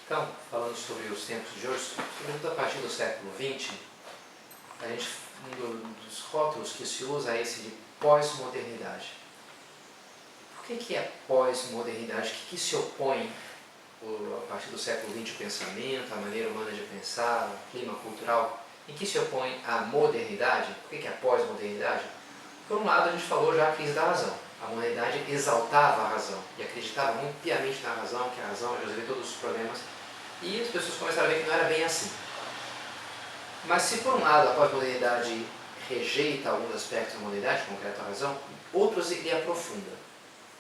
Então, falando sobre os tempos de hoje, sobretudo a partir do século XX, um dos rótulos que se usa é esse de pós-modernidade. Por que é pós-modernidade? O que se opõe a partir do século XX o pensamento, a maneira humana de pensar, o clima cultural? Em que se opõe a modernidade? Por que é pós-modernidade? Por um lado, a gente falou já a crise da razão. A modernidade exaltava a razão e acreditava muito piamente na razão, que a razão resolvia todos os problemas, e as pessoas começaram a ver que não era bem assim. Mas se por um lado a pós-modernidade rejeita alguns aspectos da modernidade, em concreto a razão, outros ele aprofunda.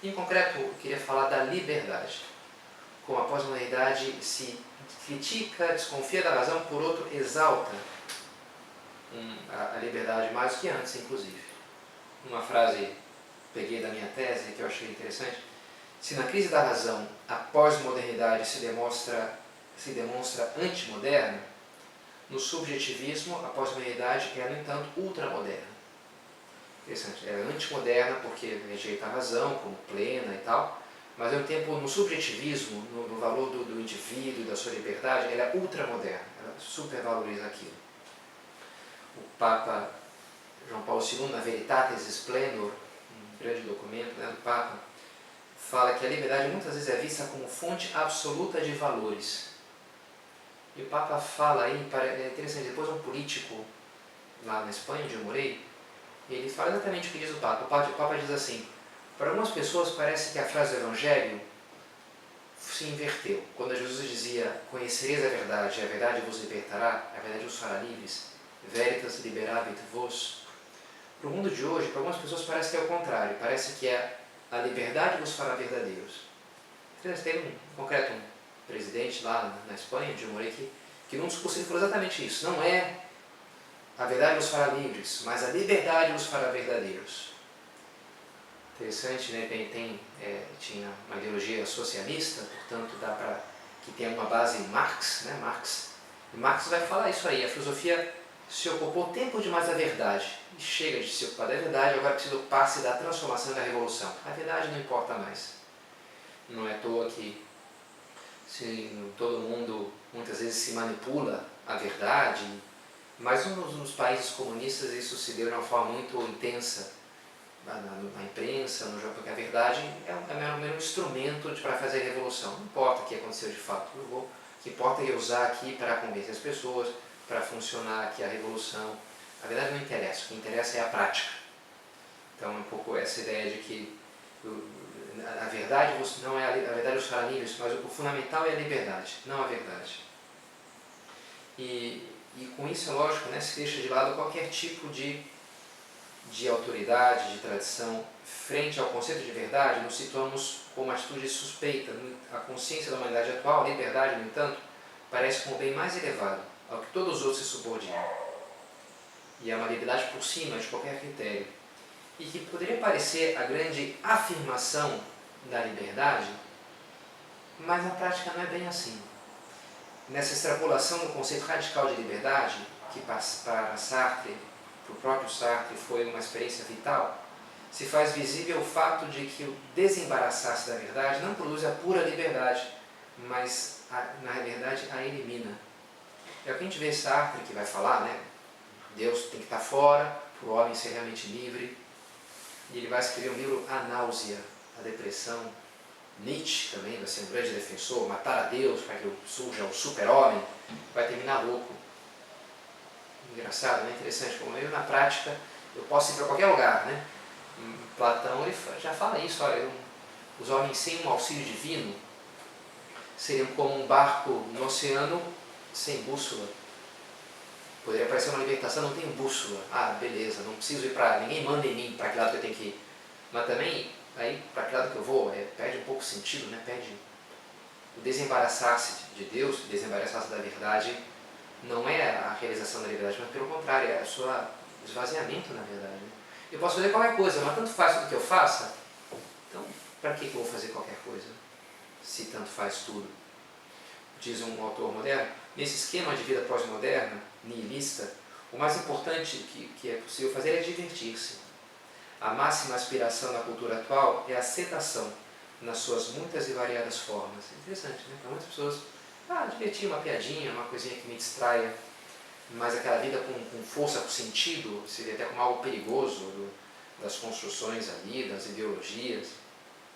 Em concreto, eu queria falar da liberdade. Como a pós-modernidade se critica, desconfia da razão, por outro exalta a liberdade mais do que antes, inclusive. Uma frase peguei da minha tese que eu achei interessante: se na crise da razão a pós-modernidade se demonstra antimoderna, no subjetivismo a pós-modernidade é, no entanto, ultramoderna. Interessante, ela é antimoderna porque rejeita a razão como plena e tal, mas ao mesmo tempo no subjetivismo, no valor do indivíduo e da sua liberdade, ela é ultramoderna, ela supervaloriza aquilo. O Papa João Paulo II, na Veritatis Splendor, um grande documento, né, do Papa, fala que a liberdade muitas vezes é vista como fonte absoluta de valores. E o Papa fala aí, é interessante, depois um político lá na Espanha, onde eu morei, ele fala exatamente o que diz o Papa. O Papa diz assim: para algumas pessoas parece que a frase do Evangelho se inverteu. Quando Jesus dizia: conhecereis a verdade, e a verdade vos libertará, a verdade vos fará livres, veritas liberabit vos. Para o mundo de hoje, para algumas pessoas parece que é o contrário, parece que é a liberdade vos fará verdadeiros. Tem em concreto um presidente lá na Espanha, onde eu morei, que num discurso ele falou exatamente isso: não é a verdade vos fará livres, mas a liberdade vos fará verdadeiros. Interessante, né? Tinha uma ideologia socialista, portanto dá para que tenha uma base em Marx, né? E Marx vai falar isso aí: a filosofia se ocupou tempo demais da verdade, e chega de se ocupar da verdade, agora precisa ocupar-se da transformação e da revolução. A verdade não importa mais. Não é à toa que todo mundo muitas vezes se manipula a verdade, mas nos países comunistas isso se deu de uma forma muito intensa, na imprensa, no jornal, porque a verdade é um instrumento para fazer a revolução. Não importa o que aconteceu de fato, o que importa é eu usar aqui para convencer as pessoas, para funcionar aqui a revolução. A verdade não interessa, o que interessa é a prática. Então é um pouco essa ideia de que a verdade não é a verdade os fará livres, mas o fundamental é a liberdade, não a verdade. E com isso, é lógico, né, se deixa de lado qualquer tipo de autoridade, de tradição. Frente ao conceito de verdade, nos situamos com uma atitude suspeita. A consciência da humanidade atual, a liberdade, no entanto, parece como o bem mais elevado, ao que todos os outros se subordinam. E é uma liberdade por cima de qualquer critério. E que poderia parecer a grande afirmação da liberdade, mas na prática não é bem assim. Nessa extrapolação do conceito radical de liberdade, que para Sartre, para o próprio Sartre, foi uma experiência vital, se faz visível o fato de que o desembaraçar-se da verdade não produz a pura liberdade, mas na verdade a elimina. É o que a gente vê Sartre que vai falar, né? Deus tem que estar fora, para o homem ser realmente livre. E ele vai escrever um livro, A Náusea, a Depressão. Nietzsche também vai ser um grande defensor: matar a Deus para que surja o super-homem. Vai terminar louco. Engraçado, né? Interessante como eu, na prática, eu posso ir para qualquer lugar, né? Platão ele já fala isso: olha, os homens sem um auxílio divino seriam como um barco no oceano sem bússola. Poderia parecer uma libertação: não tenho bússola. Ah, beleza, não preciso ir para... ninguém manda em mim para que lado que eu tenho que ir. Mas também, aí, para que lado que eu vou, perde um pouco o sentido, né? Perde o desembaraçar-se de Deus, o desembaraçar-se da verdade. Não é a realização da liberdade, mas pelo contrário, é o seu esvaziamento, na verdade. Eu posso fazer qualquer coisa, mas tanto faz tudo que eu faça. Então, para que eu vou fazer qualquer coisa, se tanto faz tudo? Diz um autor moderno: nesse esquema de vida pós-moderna, nihilista, o mais importante que é possível fazer é divertir-se. A máxima aspiração da cultura atual é a aceitação nas suas muitas e variadas formas. É interessante, né? Para muitas pessoas divertir, uma piadinha, uma coisinha que me distraia, mas aquela vida com força, com sentido, se vê até como algo perigoso das construções ali, das ideologias,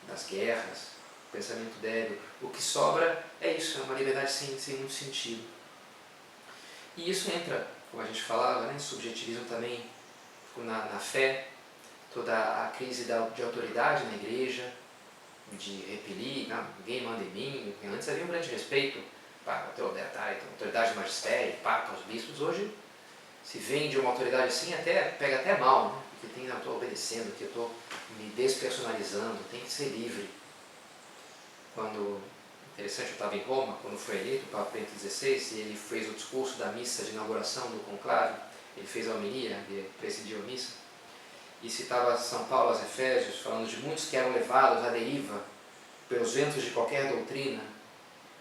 das guerras, pensamento débil. O que sobra é isso, é uma liberdade sem muito sentido. E isso entra, como a gente falava, né, subjetivismo também na fé, toda a crise de autoridade na igreja, de repelir, não, ninguém manda em mim. Antes havia um grande respeito para a autoridade do magistério, papa, os bispos. Hoje se vende uma autoridade assim, pega até mal, né? Porque eu estou obedecendo, que eu estou me despersonalizando, tem que ser livre. Interessante, eu estava em Roma, quando foi eleito o Papa Bento XVI, e ele fez o discurso da missa de inauguração do conclave, ele fez a homilia, ele presidiu a missa, e citava São Paulo aos Efésios, falando de muitos que eram levados à deriva pelos ventos de qualquer doutrina,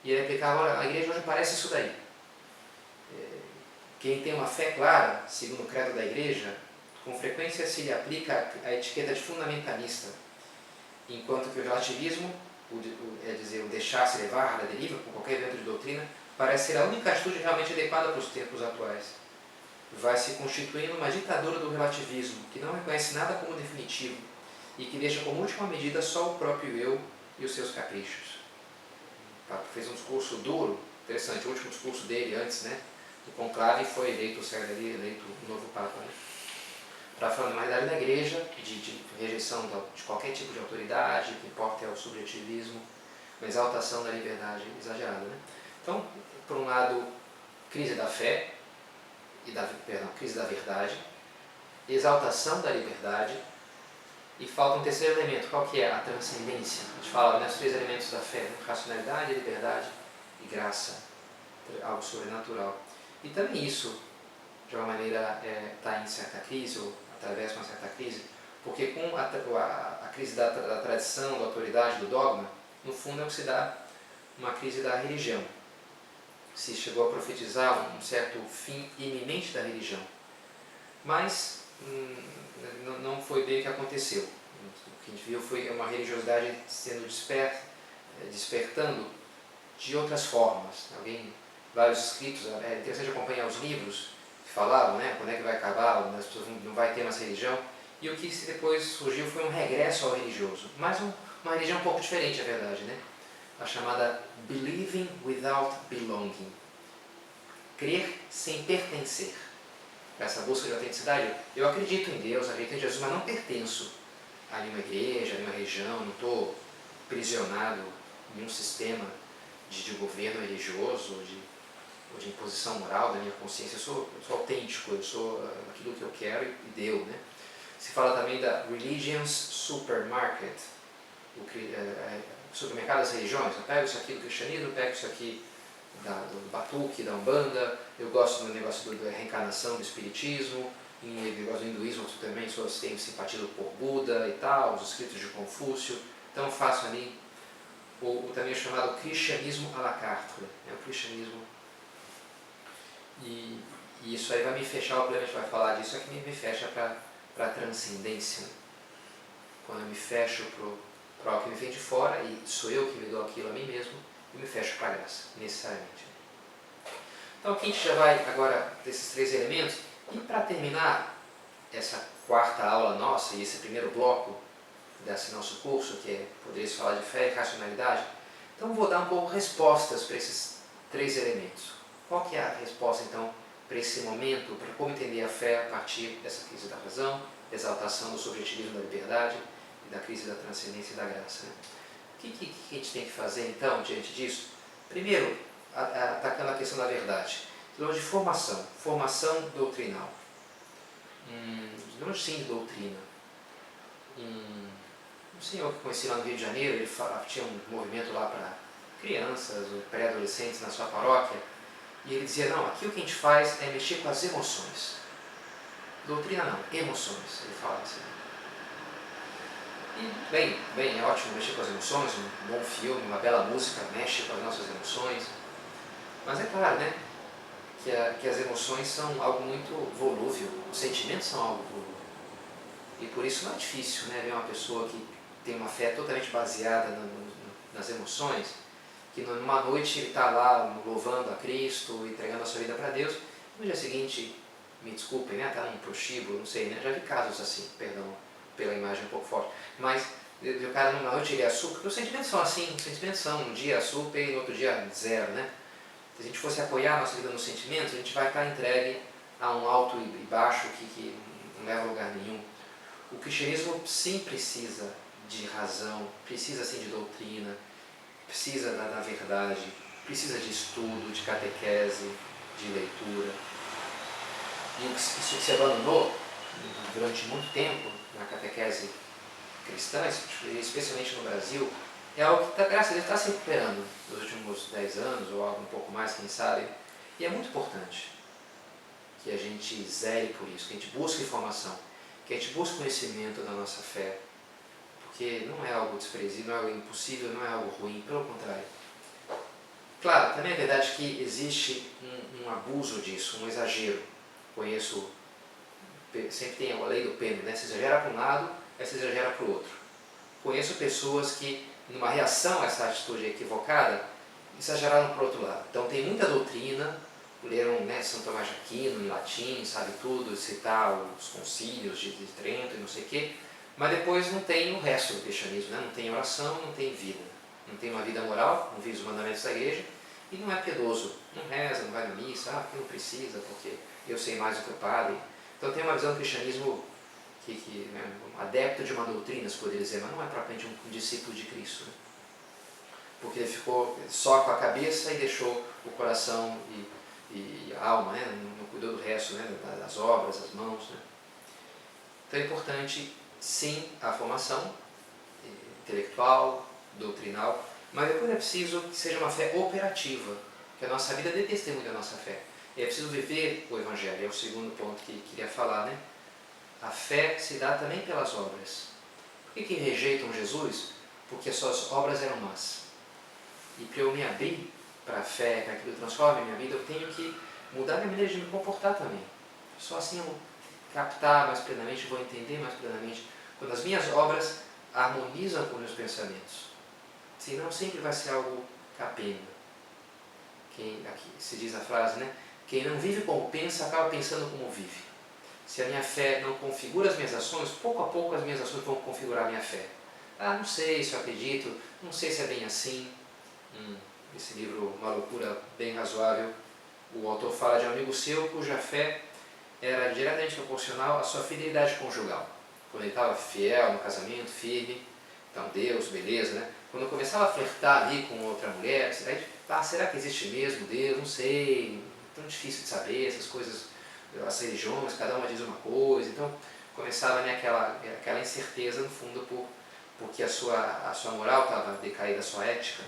e ele aplicava: olha, a igreja hoje parece isso daí. Quem tem uma fé clara, segundo o credo da igreja, com frequência se lhe aplica a etiqueta de fundamentalista, enquanto que o relativismo, o deixar-se levar da deriva por qualquer vento de doutrina, parece ser a única atitude realmente adequada para os tempos atuais. Vai se constituindo uma ditadura do relativismo, que não reconhece nada como definitivo e que deixa como última medida só o próprio eu e os seus caprichos. O Papa fez um discurso duro, interessante, o último discurso dele antes, né, do conclave, foi eleito o novo Papa, né, para falar, na realidade, da igreja, de rejeição de qualquer tipo de autoridade, o que importa é o subjetivismo, uma exaltação da liberdade exagerada, né. Então, por um lado, crise da fé, crise da verdade, exaltação da liberdade, e falta um terceiro elemento, qual que é? A transcendência. A gente fala nos 3 elementos da fé, né? Racionalidade, liberdade e graça, algo sobrenatural. E também isso, de alguma maneira, está em certa crise, ou através de uma certa crise, porque com a crise da tradição, da autoridade, do dogma, no fundo é o que se dá uma crise da religião. Se chegou a profetizar um certo fim iminente da religião, mas não foi bem o que aconteceu. O que a gente viu foi uma religiosidade sendo despertando de outras formas. Vários escritos, é interessante acompanhar os livros que falavam, né, quando é que vai acabar, as pessoas não vai ter mais religião, e o que depois surgiu foi um regresso ao religioso, mas uma religião um pouco diferente, é verdade, né? A chamada Believing Without Belonging, crer sem pertencer. Essa busca de autenticidade, eu acredito em Deus, acredito em Jesus, mas não pertenço a nenhuma igreja, a nenhuma religião, não estou prisionado em um sistema de governo religioso ou de imposição moral da minha consciência. Eu sou autêntico, eu sou aquilo que eu quero e deu, né? Se fala também da Religion's Supermarket, o supermercado das religiões. Eu pego isso aqui do cristianismo, pego isso aqui do batuque, da umbanda, eu gosto do negócio da reencarnação, do espiritismo, e eu gosto do hinduísmo, eu também tenho simpatia por Buda e tal, os escritos de Confúcio, então eu faço ali o também chamado cristianismo à la carte, né? O cristianismo, e isso aí vai me fechar, o problema, a gente vai falar disso, é que me fecha para a transcendência, né? Quando eu me fecho para algo que me vem de fora, e sou eu que me dou aquilo a mim mesmo, e me fecho para a graça, necessariamente. Então aqui a gente já vai agora desses 3 elementos, e para terminar essa 4ª aula nossa, e esse primeiro bloco desse nosso curso, que poderia se falar de fé e racionalidade, então vou dar um pouco respostas para esses 3 elementos. Qual que é a resposta então para esse momento, para como entender a fé a partir dessa crise da razão, exaltação do subjetivismo da liberdade e da crise da transcendência e da graça, né? O que a gente tem que fazer então diante disso? Primeiro, atacando a questão da verdade. De formação doutrinal. Não sim de doutrina. Um senhor que conheci lá no Rio de Janeiro, ele tinha um movimento lá para crianças ou pré-adolescentes na sua paróquia, e ele dizia: não, aqui o que a gente faz é mexer com as emoções. Doutrina não, emoções, ele falava assim. E bem, é ótimo mexer com as emoções, um bom filme, uma bela música mexe com as nossas emoções, mas é claro, né, que as emoções são algo muito volúvel, os sentimentos são algo volúvel, e por isso não é difícil, né, ver uma pessoa que tem uma fé totalmente baseada nas emoções, que numa noite ele está lá louvando a Cristo, entregando a sua vida para Deus, no dia seguinte, me desculpem, né, está num prostíbulo, não sei, né, já vi casos assim, perdão pela imagem um pouco forte, mas o cara numa noite ele é super, porque os sentimentos são assim, os sentimentos são um dia super e no outro dia zero, né? Se a gente fosse apoiar a nossa vida nos sentimentos, a gente vai estar entregue a um alto e baixo que não leva a lugar nenhum. O cristianismo sim precisa de razão, precisa sim de doutrina, precisa da verdade, precisa de estudo, de catequese, de leitura. E isso que se abandonou durante muito tempo na catequese cristã, especialmente no Brasil, é algo que, graças a Deus, está se recuperando nos últimos 10 anos, ou algo um pouco mais, quem sabe. E é muito importante que a gente zele por isso, que a gente busque informação, que a gente busque conhecimento da nossa fé, porque não é algo desprezível, não é algo impossível, não é algo ruim, pelo contrário. Claro, também é verdade que existe um abuso disso, um exagero. Conheço, sempre tem a lei do pêndulo, né? Se exagera para um lado, aí se exagera para o outro. Conheço pessoas que, numa reação a essa atitude equivocada, exageraram para o outro lado. Então tem muita doutrina, leram, né, São Tomás de Aquino em latim, sabe tudo, citar os concílios de Trento e não sei o quê, mas depois não tem o resto do cristianismo, né? Não tem oração, não tem vida. Não tem uma vida moral, não vive os mandamentos da igreja e não é piedoso. Não reza, não vai na missa, porque não precisa, porque eu sei mais do que o padre. Então tem uma visão do cristianismo que né, um adepto de uma doutrina, se poderia dizer, mas não é propriamente um discípulo de Cristo. Né? Porque ele ficou só com a cabeça e deixou o coração e a alma, né? Não cuidou do resto, né? Das obras, das mãos. Né? Então é importante, sim, a formação intelectual, doutrinal, mas depois é preciso que seja uma fé operativa, que a nossa vida dê testemunho da nossa fé. E é preciso viver o Evangelho, é o segundo ponto que queria falar, né? A fé se dá também pelas obras. Por que rejeitam Jesus? Porque as suas obras eram más. E para eu me abrir para a fé, para que aquilo transforme a minha vida, eu tenho que mudar a minha maneira de me comportar também. Só assim eu vou captar mais plenamente, vou entender mais plenamente. Quando as minhas obras harmonizam com os meus pensamentos. Senão sempre vai ser algo capenga. Aqui se diz a frase, né? Quem não vive como pensa, acaba pensando como vive. Se a minha fé não configura as minhas ações, pouco a pouco as minhas ações vão configurar a minha fé. Não sei se eu acredito, não sei se é bem assim. Esse livro, Uma Loucura Bem Razoável, o autor fala de um amigo seu cuja fé era diretamente proporcional à sua fidelidade conjugal. Quando ele estava fiel no casamento, firme, então Deus, beleza, né? Quando eu começava a flertar ali com outra mulher, será que existe mesmo Deus? Não sei, tão difícil de saber, essas coisas, as religiões, cada uma diz uma coisa, então começava, né, aquela incerteza no fundo porque a sua moral estava decaída, a sua ética.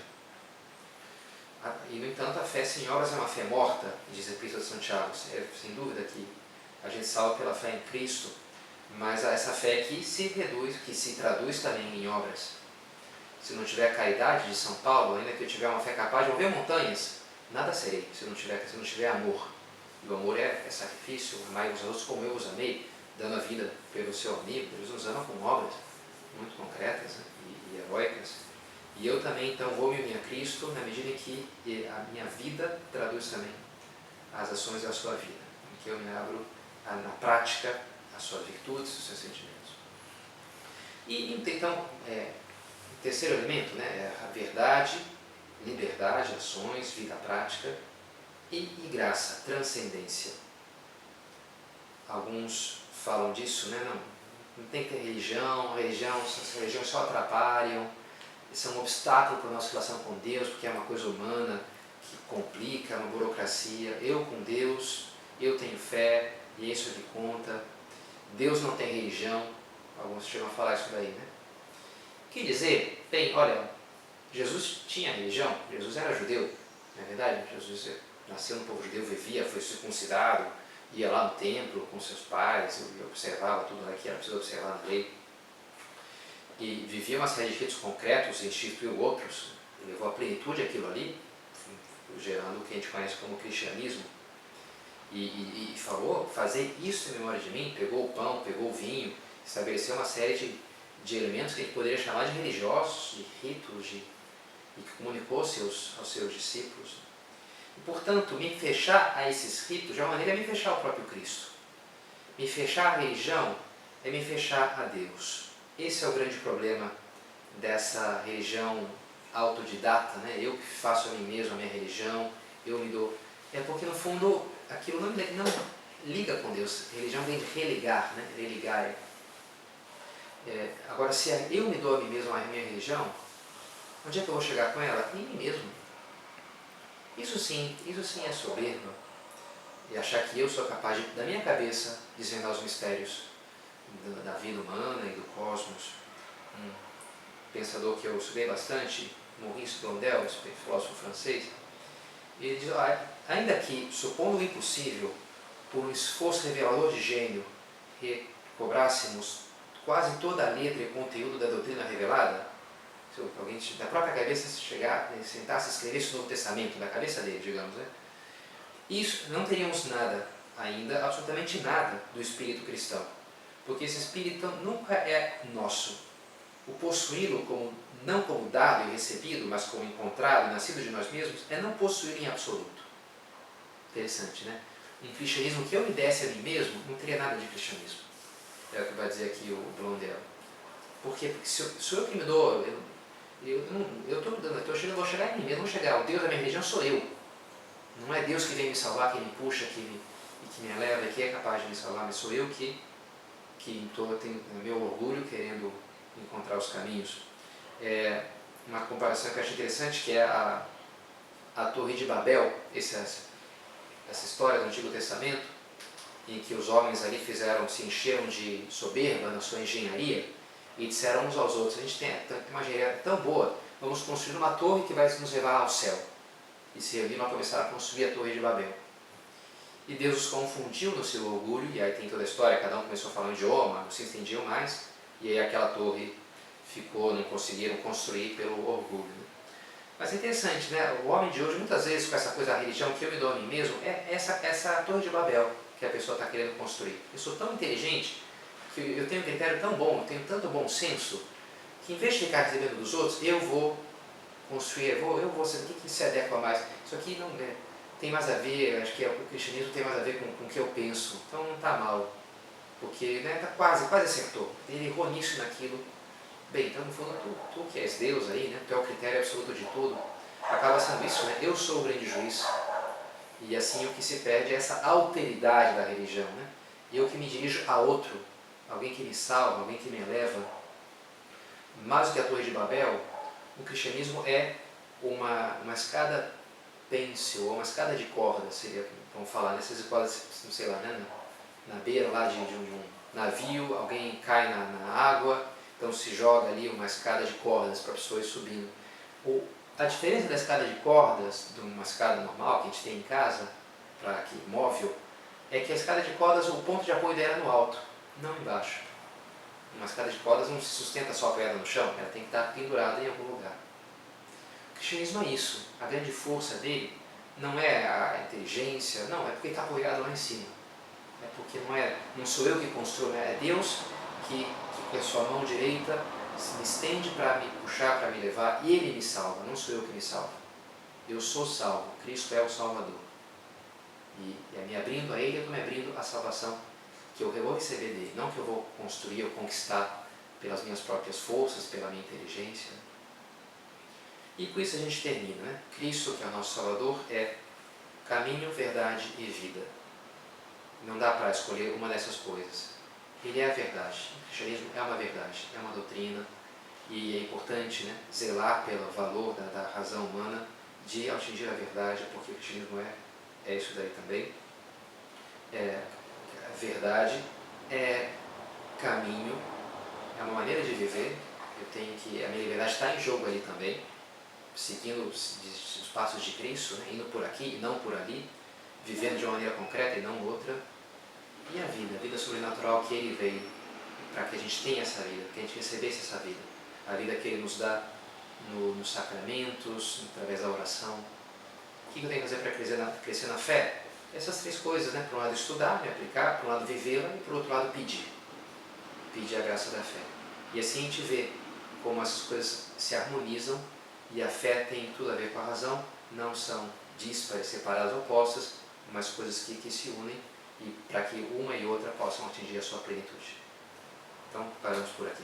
E no entanto a fé sem obras é uma fé morta, diz a Epístola de Santiago, sem dúvida que a gente salva pela fé em Cristo, mas essa fé que se traduz também em obras. Se não tiver a caridade de São Paulo, ainda que eu tiver uma fé capaz de mover montanhas, nada serei se não tiver amor. E o amor é sacrifício, amai os outros como eu os amei, dando a vida pelo seu amigo. Deus nos ama com obras muito concretas, né, e heróicas. E eu também, então, vou me unir a Cristo na medida em que a minha vida traduz também as ações da sua vida, em que eu me abro na prática as suas virtudes, os seus sentimentos. E então, o terceiro elemento, né, é a verdade, liberdade, ações, vida prática e graça, transcendência. Alguns falam disso, né, não tem que ter religião, as religiões só atrapalham, são um obstáculo para a nossa relação com Deus, porque é uma coisa humana que complica, é uma burocracia. Eu com Deus, eu tenho fé, e é isso que conta. Deus não tem religião, alguns chegam a falar isso daí, né? Que dizer? Bem, olha, Jesus tinha religião, Jesus era judeu, não é verdade? Jesus nasceu no povo judeu, vivia, foi circuncidado, ia lá no templo com seus pais, e observava tudo que era preciso observar na lei. E vivia uma série de ritos concretos, instituiu outros, levou à plenitude aquilo ali, gerando o que a gente conhece como cristianismo. E falou, fazer isso em memória de mim, pegou o pão, pegou o vinho, estabeleceu uma série de elementos que a gente poderia chamar de religiosos, de ritos, e que comunicou aos seus discípulos. E, portanto, me fechar a esses ritos, de uma maneira, é me fechar ao próprio Cristo. Me fechar à religião é me fechar a Deus. Esse é o grande problema dessa religião autodidata, né? Eu que faço a mim mesmo a minha religião, eu me dou... É porque, no fundo, aquilo não liga com Deus. A religião vem de religar, né? Religar. Agora, se eu me dou a mim mesmo a minha religião, onde é que eu vou chegar com ela? Em mim mesmo. Isso sim é soberba. E achar que eu sou capaz, da minha cabeça, desvendar os mistérios da vida humana e do cosmos. Um pensador que eu estudei bastante, Maurice Blondel, filósofo francês, ele diz, ainda que, supondo o impossível, por um esforço revelador de gênio, recobrássemos quase toda a letra e conteúdo da doutrina revelada, se alguém da própria cabeça chegar, sentasse e escrevesse o Novo Testamento, da cabeça dele, digamos, né? Isso, não teríamos nada ainda, absolutamente nada, do espírito cristão. Porque esse espírito nunca é nosso. O possuí-lo não como dado e recebido, mas como encontrado e nascido de nós mesmos, é não possuir em absoluto. Interessante, né? Um cristianismo que eu me desse a mim mesmo, não teria nada de cristianismo. É o que vai dizer aqui o Blondel. Por quê? Porque se eu que me dou, vou chegar em mim mesmo, vou chegar, o Deus da minha religião sou eu. Não é Deus que vem me salvar, que me puxa, que me eleva, que é capaz de me salvar, mas sou eu que tenho meu orgulho querendo encontrar os caminhos. Uma comparação que eu acho interessante, que é a Torre de Babel, essa história do Antigo Testamento, em que os homens ali se encheram de soberba na sua engenharia e disseram uns aos outros, a gente tem uma engenharia tão boa, vamos construir uma torre que vai nos levar ao céu. E se reuniram a começar a construir a Torre de Babel. E Deus os confundiu no seu orgulho, e aí tem toda a história, cada um começou a falar um idioma, não se entendiam mais, e aí aquela torre não conseguiram construir pelo orgulho. Né? Mas é interessante, né? O homem de hoje, muitas vezes, com essa coisa da religião que eu me dou a mim mesmo, é essa Torre de Babel que a pessoa está querendo construir. Eu sou tão inteligente, que eu tenho um critério tão bom, eu tenho tanto bom senso, que em vez de ficar recebendo dos outros, eu vou construir, eu vou ser o que se adequa mais. Isso aqui não tem mais a ver, acho que o cristianismo tem mais a ver com o que eu penso, então não está mal, porque tá quase acertou, ele errou nisso e naquilo. Bem, então no fundo tu que és Deus aí, né, tu é o critério absoluto de tudo, acaba sendo isso, né, eu sou o grande juiz, e assim o que se perde é essa alteridade da religião, né, eu que me dirijo a outro, alguém que me salva, alguém que me eleva. Mais do que a Torre de Babel, o cristianismo é uma escada pêncil, ou uma escada de corda, seria, vamos falar, nessas cordas, não sei lá, né, na beira lá de um navio, alguém cai na água, então se joga ali uma escada de cordas para pessoas subindo. A diferença da escada de cordas, de uma escada normal que a gente tem em casa, móvel, é que a escada de cordas, o ponto de apoio dela é no alto, não embaixo. Uma escada de cordas não se sustenta só apoiada no chão, ela tem que estar pendurada em algum lugar. O cristianismo é isso, a grande força dele não é a inteligência, não, é porque está apoiado lá em cima. É porque não sou eu que construo, né? É Deus que com a sua mão direita se me estende para me puxar, para me levar, e Ele me salva, não sou eu que me salvo. Eu sou salvo, Cristo é o Salvador. E me abrindo a Ele, eu estou me abrindo à salvação que eu vou receber dele, não que eu vou construir ou conquistar pelas minhas próprias forças, pela minha inteligência. E com isso a gente termina, né? Cristo, que é o nosso Salvador, é caminho, verdade e vida. Não dá para escolher uma dessas coisas. Ele é a verdade. O cristianismo é uma verdade, é uma doutrina, e é importante, né, zelar pelo valor da razão humana de atingir a verdade, porque o cristianismo é isso daí também. A verdade é caminho, é uma maneira de viver. A minha liberdade está em jogo ali também, seguindo os passos de Cristo, né, indo por aqui e não por ali, vivendo de uma maneira concreta e não outra. E a vida sobrenatural que Ele veio para que a gente tenha essa vida, que a gente recebesse essa vida. A vida que Ele nos dá nos sacramentos, através da oração. O que eu tenho que fazer para crescer na fé? Essas três coisas, né? Por um lado estudar, me aplicar, por um lado vivê-la e por outro lado pedir. Pedir a graça da fé. E assim a gente vê como essas coisas se harmonizam e a fé tem tudo a ver com a razão, não são díspares, separadas, opostas, mas coisas que se unem e para que uma e outra possam atingir a sua plenitude. Então, paramos por aqui.